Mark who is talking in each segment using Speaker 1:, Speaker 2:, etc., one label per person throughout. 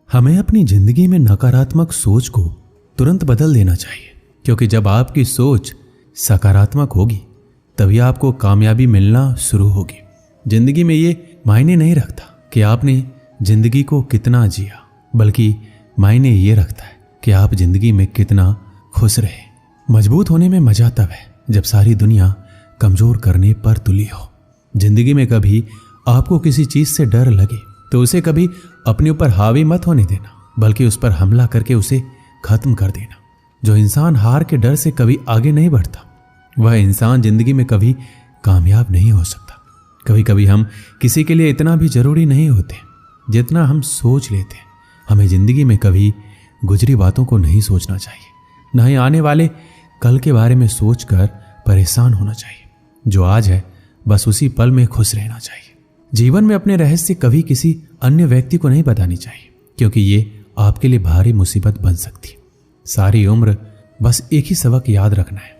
Speaker 1: हमें अपनी जिंदगी में नकारात्मक सोच को तुरंत बदल देना चाहिए, क्योंकि जब आपकी सोच सकारात्मक होगी तभी आपको कामयाबी मिलना शुरू होगी। जिंदगी में ये मायने नहीं रखता कि आपने जिंदगी को कितना जिया, बल्कि मायने ये रखता है कि आप जिंदगी में कितना खुश रहे। मजबूत होने में मजा तब है जब सारी दुनिया कमजोर करने पर तुली हो। जिंदगी में कभी आपको किसी चीज से डर लगे तो उसे कभी अपने ऊपर हावी मत होने देना, बल्कि उस पर हमला करके उसे खत्म कर देना। जो इंसान हार के डर से कभी आगे नहीं बढ़ता, वह इंसान जिंदगी में कभी कामयाब नहीं हो सकता। कभी कभी हम किसी के लिए इतना भी जरूरी नहीं होते जितना हम सोच लेते हैं। हमें जिंदगी में कभी गुजरी बातों को नहीं सोचना चाहिए, न ही आने वाले कल के बारे में सोचकर परेशान होना चाहिए। जो आज है बस उसी पल में खुश रहना चाहिए। जीवन में अपने रहस्य कभी किसी अन्य व्यक्ति को नहीं बतानी चाहिए, क्योंकि ये आपके लिए भारी मुसीबत बन सकती है। सारी उम्र बस एक ही सबक याद रखना है,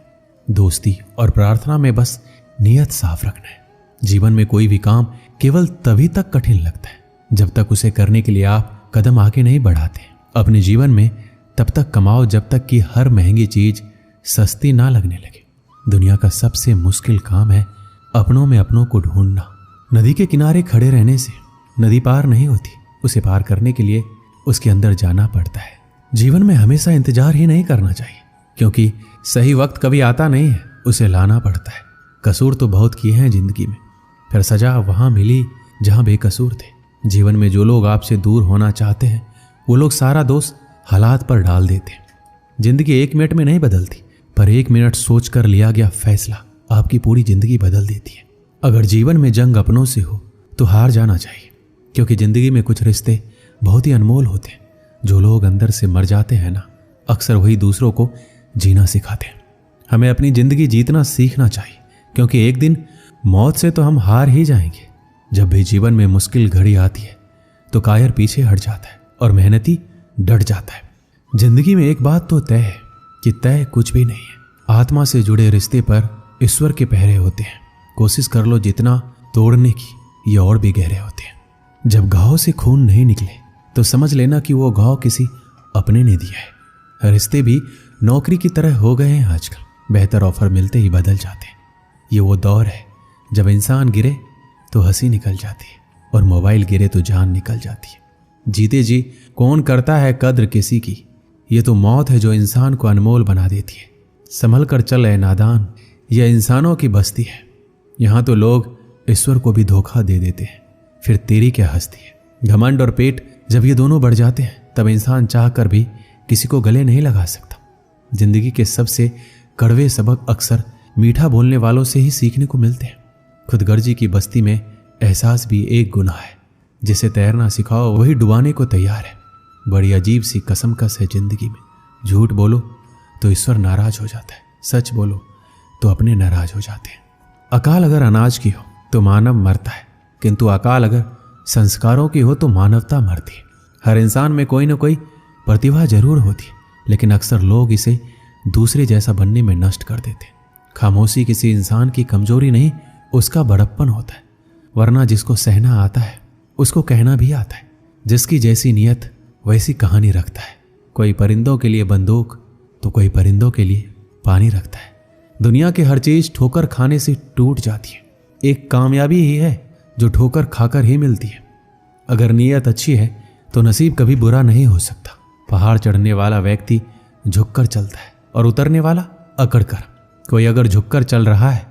Speaker 1: दोस्ती और प्रार्थना में बस नियत साफ रखना है। जीवन में कोई भी काम केवल तभी तक कठिन लगता है जब तक उसे करने के लिए आप कदम आगे नहीं बढ़ाते। अपने जीवन में तब तक कमाओ जब तक कि हर महंगी चीज सस्ती ना लगने लगे। दुनिया का सबसे मुश्किल काम है अपनों में अपनों को ढूंढना। नदी के किनारे खड़े रहने से नदी पार नहीं होती, उसे पार करने के लिए उसके अंदर जाना पड़ता है। जीवन में हमेशा इंतजार ही नहीं करना चाहिए, क्योंकि सही वक्त कभी आता नहीं है, उसे लाना पड़ता है। कसूर तो बहुत किए हैं जिंदगी में, फिर सजा वहां मिली जहां बेकसूर थे। जीवन में जो लोग आपसे दूर होना चाहते हैं वो लोग सारा दोष हालात पर डाल देते हैं। जिंदगी 1 मिनट में नहीं बदलती, पर 1 मिनट सोचकर लिया गया फैसला आपकी पूरी जिंदगी बदल देती है। अगर जीवन में जंग अपनों से हो तो हार जाना चाहिए, क्योंकि जिंदगी में कुछ रिश्ते बहुत ही अनमोल होते हैं। जो लोग अंदर से मर जाते हैं ना, अक्सर वही दूसरों को जीना सिखाते हैं। हमें अपनी जिंदगी जीतना सीखना चाहिए, क्योंकि एक दिन मौत से तो हम हार ही जाएंगे। जब भी जीवन में मुश्किल घड़ी आती है तो कायर पीछे हट जाता है और मेहनती डट जाता है। जिंदगी में एक बात तो तय है कि तय कुछ भी नहीं है। आत्मा से जुड़े रिश्ते पर ईश्वर के पहरे होते हैं। कोशिश कर लो जितना तोड़ने की, ये और भी गहरे होते हैं। जब घाव से खून नहीं निकले तो समझ लेना कि वो घाव किसी अपने ने दिया है। रिश्ते भी नौकरी की तरह हो गए हैं आजकल, बेहतर ऑफर मिलते ही बदल जाते हैं। ये वो दौर है जब इंसान गिरे तो हंसी निकल जाती है और मोबाइल गिरे तो जान निकल जाती है। जीते जी कौन करता है कद्र किसी की, ये तो मौत है जो इंसान को अनमोल बना देती है। संभल कर चल ए नादान, यह इंसानों की बस्ती है। यहाँ तो लोग ईश्वर को भी धोखा दे देते हैं, फिर तेरी क्या हस्ती है। घमंड और पेट जब ये दोनों बढ़ जाते हैं तब इंसान चाह कर भी किसी को गले नहीं लगा सकता। जिंदगी के सबसे कड़वे सबक अक्सर मीठा बोलने वालों से ही सीखने को मिलते हैं। खुदगर्जी की बस्ती में एहसास भी एक गुनाह है। जिसे तैरना सिखाओ वही डुबाने को तैयार है। बड़ी अजीब सी कसमकस है जिंदगी में। झूठ बोलो तो ईश्वर नाराज हो जाता है, सच बोलो तो अपने नाराज हो जाते हैं। अकाल अगर अनाज की हो तो मानव मरता है, किंतु अकाल अगर संस्कारों की हो तो मानवता मरती है। हर इंसान में कोई ना कोई प्रतिभा जरूर होती है, लेकिन अक्सर लोग इसे दूसरे जैसा बनने में नष्ट कर देते हैं। खामोशी किसी इंसान की कमजोरी नहीं, उसका बड़प्पन होता है। वरना जिसको सहना आता है उसको कहना भी आता है। जिसकी जैसी नियत वैसी कहानी रखता है। कोई परिंदों के लिए बंदूक तो कोई परिंदों के लिए पानी रखता है। दुनिया की हर चीज ठोकर खाने से टूट जाती है। एक कामयाबी ही है जो ठोकर खाकर ही मिलती है। अगर नीयत अच्छी है तो नसीब कभी बुरा नहीं हो सकता। पहाड़ चढ़ने वाला व्यक्ति झुककर चलता है और उतरने वाला अकड़ कर। कोई अगर झुककर चल रहा है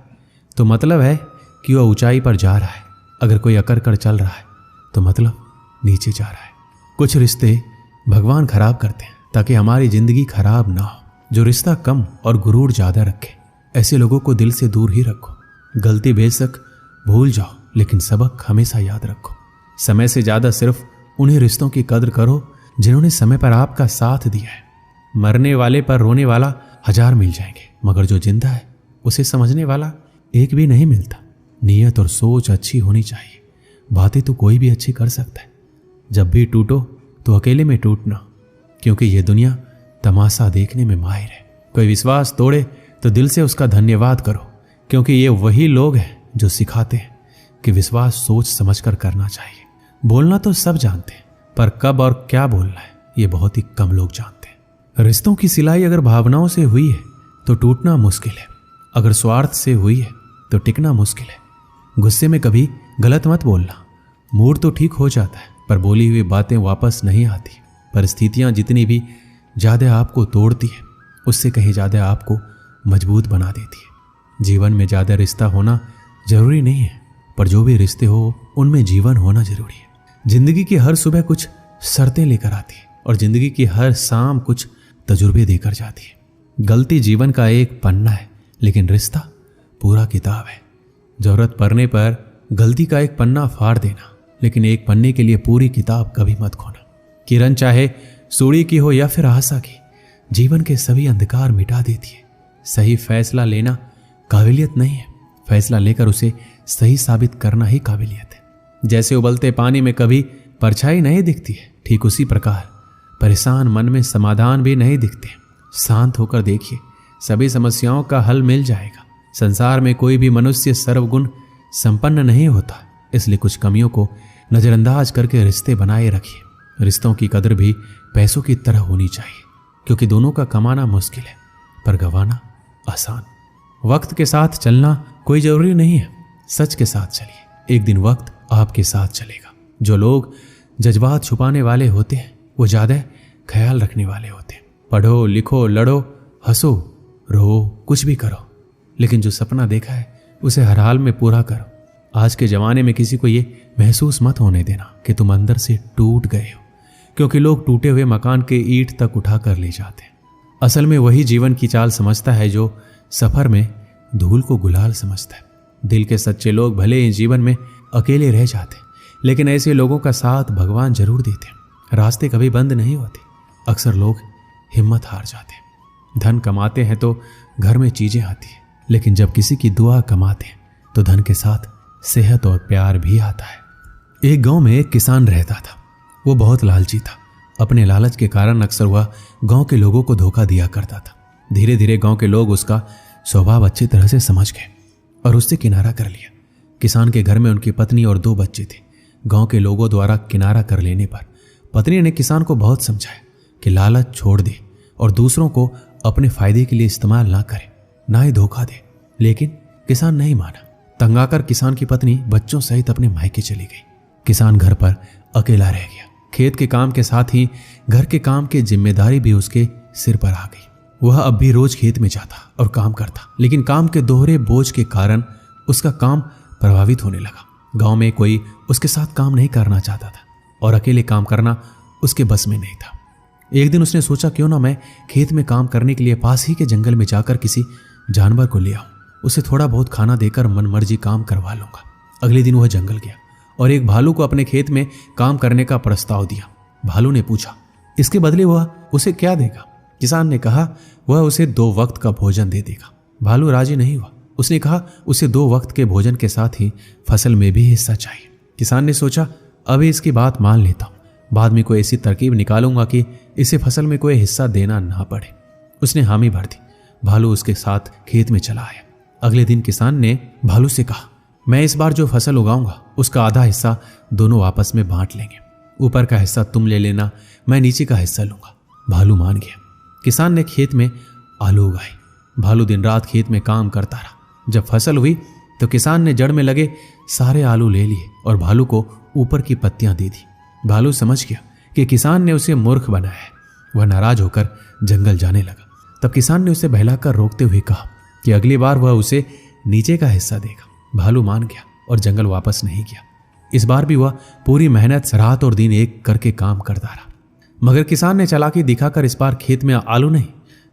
Speaker 1: तो मतलब है कि वह ऊंचाई पर जा रहा है। अगर कोई अकड़ कर चल रहा है तो मतलब नीचे जा रहा है। कुछ रिश्ते भगवान खराब करते हैं ताकि हमारी जिंदगी खराब ना हो। जो रिश्ता कम और गुरूर ज्यादा रखे, ऐसे लोगों को दिल से दूर ही रखो। गलती बेशक भूल जाओ, लेकिन सबक हमेशा याद रखो। समय से ज्यादा सिर्फ उन्हीं रिश्तों की कद्र करो जिन्होंने समय पर आपका साथ दिया है। मरने वाले पर रोने वाला 1000 मिल जाएंगे, मगर जो जिंदा है उसे समझने वाला एक भी नहीं मिलता। नीयत और सोच अच्छी होनी चाहिए। बातें तो कोई भी अच्छी कर सकता है। जब भी टूटो तो अकेले में टूटना, क्योंकि यह दुनिया तमाशा देखने में माहिर है। कोई विश्वास तोड़े तो दिल से उसका धन्यवाद करो, क्योंकि ये वही लोग हैं जो सिखाते हैं कि विश्वास सोच समझकर करना चाहिए। बोलना तो सब जानते हैं, पर कब और क्या बोलना है ये बहुत ही कम लोग जानते हैं। रिश्तों की सिलाई अगर भावनाओं से हुई है तो टूटना मुश्किल है, अगर स्वार्थ से हुई है तो टिकना मुश्किल है। गुस्से में कभी गलत मत बोलना, मूड तो ठीक हो जाता है पर बोली हुई बातें वापस नहीं आती। परिस्थितियां जितनी भी ज़्यादा आपको तोड़ती है उससे कहीं ज़्यादा आपको मजबूत बना देती है। जीवन में ज़्यादा रिश्ता होना जरूरी नहीं है, पर जो भी रिश्ते हो उनमें जीवन होना जरूरी है। जिंदगी की हर सुबह कुछ शर्तें लेकर आती है और जिंदगी की हर शाम कुछ तजुर्बे देकर जाती है। गलती जीवन का एक पन्ना है लेकिन रिश्ता पूरा किताब है। जरूरत पड़ने पर गलती का एक पन्ना फाड़ देना, लेकिन एक पन्ने के लिए पूरी किताब कभी मत खोना। किरण चाहे सूर्य की हो या फिर आशा की, जीवन के सभी अंधकार मिटा देती है। सही फैसला लेना काबिलियत नहीं है, फैसला लेकर उसे सही साबित करना ही काबिलियत है। जैसे उबलते पानी में कभी परछाई नहीं दिखती है, ठीक उसी प्रकार परेशान मन में समाधान भी नहीं दिखते। शांत होकर देखिए, सभी समस्याओं का हल मिल जाएगा। संसार में कोई भी मनुष्य सर्वगुण संपन्न नहीं होता, इसलिए कुछ कमियों को नजरअंदाज करके रिश्ते बनाए रखिए। रिश्तों की कदर भी पैसों की तरह होनी चाहिए, क्योंकि दोनों का कमाना मुश्किल है पर गंवाना आसान। वक्त के साथ चलना कोई जरूरी नहीं है, सच के साथ चलिए, एक दिन वक्त आपके साथ चलेगा। जो लोग जज्बात छुपाने वाले होते हैं वो ज्यादा ख्याल रखने वाले होते हैं। पढ़ो, लिखो, लड़ो, हंसो, रो, कुछ भी करो, लेकिन जो सपना देखा है उसे हर हाल में पूरा करो। आज के जमाने में किसी को ये महसूस मत होने देना कि तुम अंदर से टूट गए हो, क्योंकि लोग टूटे हुए मकान के ईंट तक उठा कर ले जाते हैं। असल में वही जीवन की चाल समझता है जो सफर में धूल को गुलाल समझता है। दिल के सच्चे लोग भले ही जीवन में अकेले रह जाते, लेकिन ऐसे लोगों का साथ भगवान जरूर देते। रास्ते कभी बंद नहीं होते, अक्सर लोग हिम्मत हार जाते। धन कमाते हैं तो घर में चीजें आती है, लेकिन जब किसी की दुआ कमाते हैं तो धन के साथ सेहत और प्यार भी आता है। एक गांव में एक किसान रहता था। वो बहुत लालची था। अपने लालच के कारण अक्सर वह गांव के लोगों को धोखा दिया करता था। धीरे धीरे गांव के लोग उसका स्वभाव अच्छी तरह से समझ गए और उससे किनारा कर लिया। किसान के घर में उनकी पत्नी और 2 बच्चे थे। गांव के लोगों द्वारा किनारा कर लेने पर पत्नी ने किसान को बहुत समझाया कि लालच छोड़ दे और दूसरों को अपने फायदे के लिए इस्तेमाल ना करे, ना ही धोखा दे। लेकिन किसान नहीं माना। तंग आकर किसान की पत्नी बच्चों सहित अपने मायके चली गई। किसान घर पर अकेला रह गया। खेत के काम के साथ ही घर के काम की जिम्मेदारी भी उसके सिर पर आ गई। वह अब भी रोज खेत में जाता और काम करता, लेकिन काम के दोहरे बोझ के कारण उसका काम प्रभावित होने लगा। गांव में कोई उसके साथ काम नहीं करना चाहता था और अकेले काम करना उसके बस में नहीं था। एक दिन उसने सोचा, क्यों ना मैं खेत में काम करने के लिए पास ही के जंगल में जाकर किसी जानवर को ले आऊं, उसे थोड़ा बहुत खाना देकर मनमर्जी काम करवा लूंगा। अगले दिन वह जंगल गया और एक भालू को अपने खेत में काम करने का प्रस्ताव दिया। भालू ने पूछा, इसके बदले वह उसे क्या देगा? किसान ने कहा, वह उसे 2 वक्त का भोजन दे देगा। भालू राजी नहीं हुआ। उसने कहा, उसे 2 वक्त के भोजन के साथ ही फसल में भी हिस्सा चाहिए। किसान ने सोचा, अभी इसकी बात मान लेता हूं, बाद में कोई ऐसी तरकीब निकालूंगा कि इसे फसल में कोई हिस्सा देना ना पड़े। उसने हामी भर दी। भालू उसके साथ खेत में चला आया। अगले दिन किसान ने भालू से कहा, मैं इस बार जो फसल उगाऊंगा उसका आधा हिस्सा दोनों आपस में बांट लेंगे। ऊपर का हिस्सा तुम ले लेना, मैं नीचे का हिस्सा लूंगा। भालू मान गया। किसान ने खेत में आलू उगाए। भालू दिन रात खेत में काम करता रहा। जब फसल हुई तो किसान ने जड़ में लगे सारे आलू ले लिए और भालू को ऊपर की पत्तियां दे दी। भालू समझ गया कि किसान ने उसे मूर्ख बनाया है। वह नाराज होकर जंगल जाने लगा। तब किसान ने उसे बहलाकर रोकते हुए कहा कि अगली बार वह उसे नीचे का हिस्सा देगा। भालू मान गया और जंगल वापस नहीं गया। इस बार भी वह पूरी मेहनत रात और दिन एक करके काम करता रहा, मगर किसान ने चालाकी दिखाकर इस बार खेत में आलू नहीं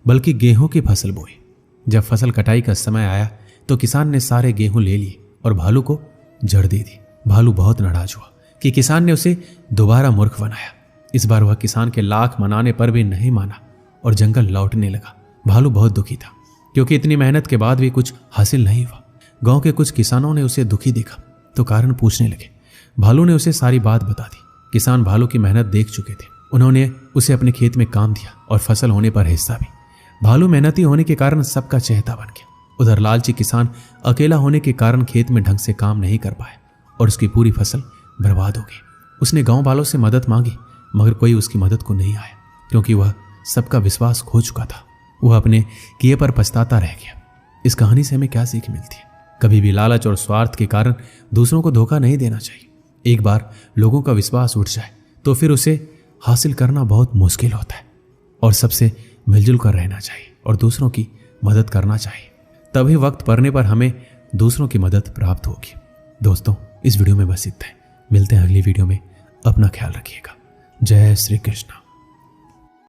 Speaker 1: बल्कि गेहूं की फसल बोई। जब फसल कटाई का समय आया तो किसान ने सारे गेहूं ले लिए और भालू को जड़ दे दी। भालू बहुत नाराज हुआ कि किसान ने उसे दोबारा मूर्ख बनाया। इस बार वह किसान के लाख मनाने पर भी नहीं माना और जंगल लौटने लगा। भालू बहुत दुखी था, क्योंकि इतनी मेहनत के बाद भी कुछ हासिल नहीं हुआ। गांव के कुछ किसानों ने उसे दुखी देखा तो कारण पूछने लगे। भालू ने उसे सारी बात बता दी। किसान भालू की मेहनत देख चुके थे। उन्होंने उसे अपने खेत में काम दिया और फसल होने पर हिस्सा भी। भालू मेहनती होने के कारण सबका चहेता बन गया। उधर लालची किसान अकेला होने के कारण खेत में ढंग से काम नहीं कर पाया और उसकी पूरी फसल बर्बाद हो गई। उसने गांव वालों से मदद मांगी, मगर कोई उसकी मदद को नहीं आया, क्योंकि वह सबका विश्वास खो चुका था। वह अपने किए पर पछताता रह गया। इस कहानी से हमें क्या सीख मिलती है? कभी भी लालच और स्वार्थ के कारण दूसरों को धोखा नहीं देना चाहिए। एक बार लोगों का विश्वास उठ जाए तो फिर उसे हासिल करना बहुत मुश्किल होता है। और सबसे मिलजुल कर रहना चाहिए और दूसरों की मदद करना चाहिए, तभी वक्त पड़ने पर हमें दूसरों की मदद प्राप्त होगी। दोस्तों, इस वीडियो में बस इतना है। मिलते हैं अगली वीडियो में। अपना ख्याल रखिएगा। जय श्री कृष्ण।